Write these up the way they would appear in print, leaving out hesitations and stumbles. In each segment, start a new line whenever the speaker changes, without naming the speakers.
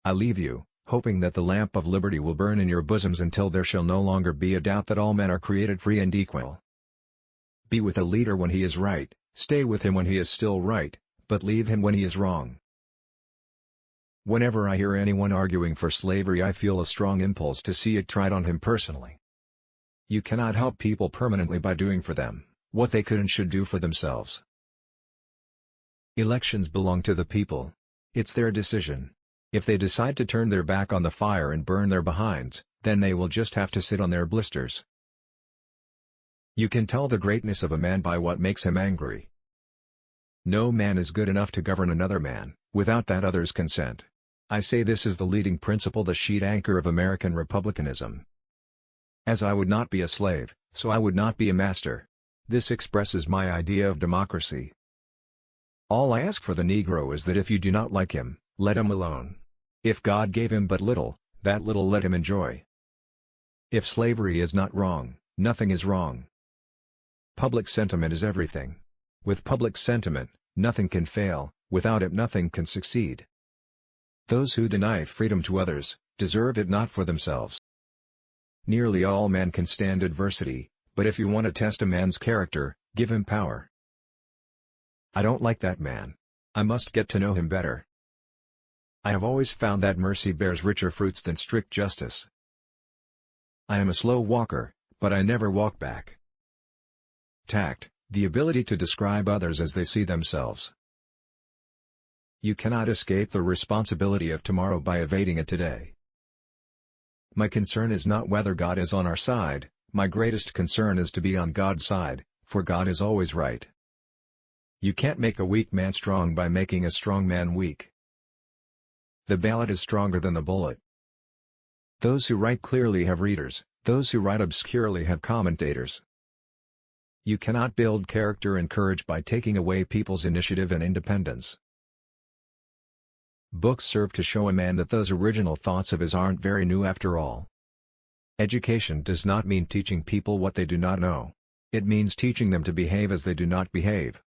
I leave you, hoping that the lamp of liberty will burn in your bosoms until there shall no longer be a doubt that all men are created free and equal. Be with a leader when he is right, stay with him when he is still right, but leave him when he is wrong. Whenever I hear anyone arguing for slavery, I feel a strong impulse to see it tried on him personally. You cannot help people permanently by doing for them what they could and should do for themselves. Elections belong to the people. It's their decision. If they decide to turn their back on the fire and burn their behinds, then they will just have to sit on their blisters. You can tell the greatness of a man by what makes him angry. No man is good enough to govern another man, without that other's consent. I say this is the leading principle, the sheet anchor of American republicanism. As I would not be a slave, so I would not be a master. This expresses my idea of democracy. All I ask for the Negro is that if you do not like him, let him alone. If God gave him but little, that little let him enjoy. If slavery is not wrong, nothing is wrong. Public sentiment is everything. With public sentiment, nothing can fail, without it nothing can succeed. Those who deny freedom to others, deserve it not for themselves. Nearly all men can stand adversity, but if you want to test a man's character, give him power. I don't like that man. I must get to know him better. I have always found that mercy bears richer fruits than strict justice. I am a slow walker, but I never walk back. Tact, the ability to describe others as they see themselves. You cannot escape the responsibility of tomorrow by evading it today. My concern is not whether God is on our side, my greatest concern is to be on God's side, for God is always right. You can't make a weak man strong by making a strong man weak. The ballot is stronger than the bullet. Those who write clearly have readers, those who write obscurely have commentators. You cannot build character and courage by taking away people's initiative and independence. Books serve to show a man that those original thoughts of his aren't very new after all. Education does not mean teaching people what they do not know. It means teaching them to behave as they do not behave.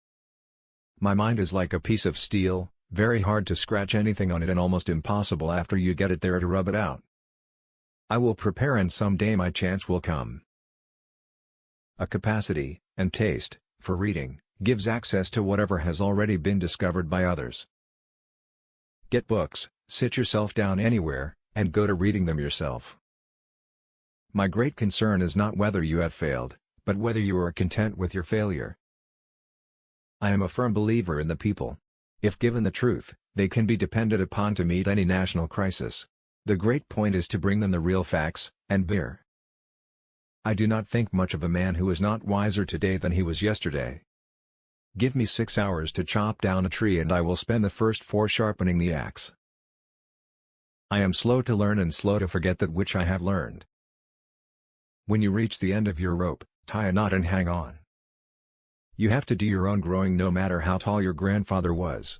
My mind is like a piece of steel, very hard to scratch anything on it and almost impossible after you get it there to rub it out. I will prepare and someday my chance will come. A capacity, and taste, for reading, gives access to whatever has already been discovered by others. Get books, sit yourself down anywhere, and go to reading them yourself. My great concern is not whether you have failed, but whether you are content with your failure. I am a firm believer in the people. If given the truth, they can be depended upon to meet any national crisis. The great point is to bring them the real facts, and beer. I do not think much of a man who is not wiser today than he was yesterday. Give me 6 hours to chop down a tree and I will spend the first 4 sharpening the axe. I am slow to learn and slow to forget that which I have learned. When you reach the end of your rope, tie a knot and hang on. You have to do your own growing no matter how tall your grandfather was.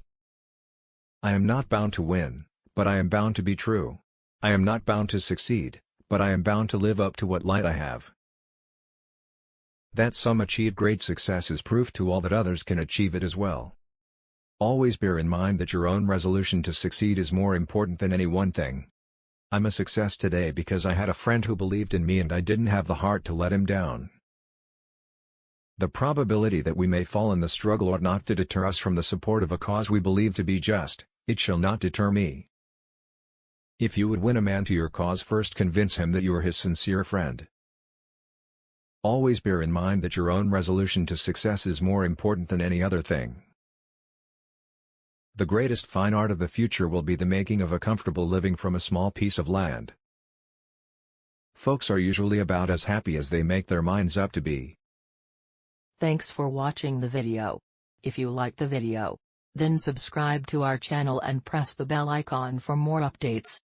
I am not bound to win, but I am bound to be true. I am not bound to succeed, but I am bound to live up to what light I have. That some achieve great success is proof to all that others can achieve it as well. Always bear in mind that your own resolution to succeed is more important than any one thing. I'm a success today because I had a friend who believed in me and I didn't have the heart to let him down. The probability that we may fall in the struggle ought not to deter us from the support of a cause we believe to be just. It shall not deter me. If you would win a man to your cause, first convince him that you are his sincere friend. Always bear in mind that your own resolution to success is more important than any other thing. The greatest fine art of the future will be the making of a comfortable living from a small piece of land. Folks are usually about as happy as they make their minds up to be.
Thanks for watching the video. If you like the video, then subscribe to our channel and press the bell icon for more updates.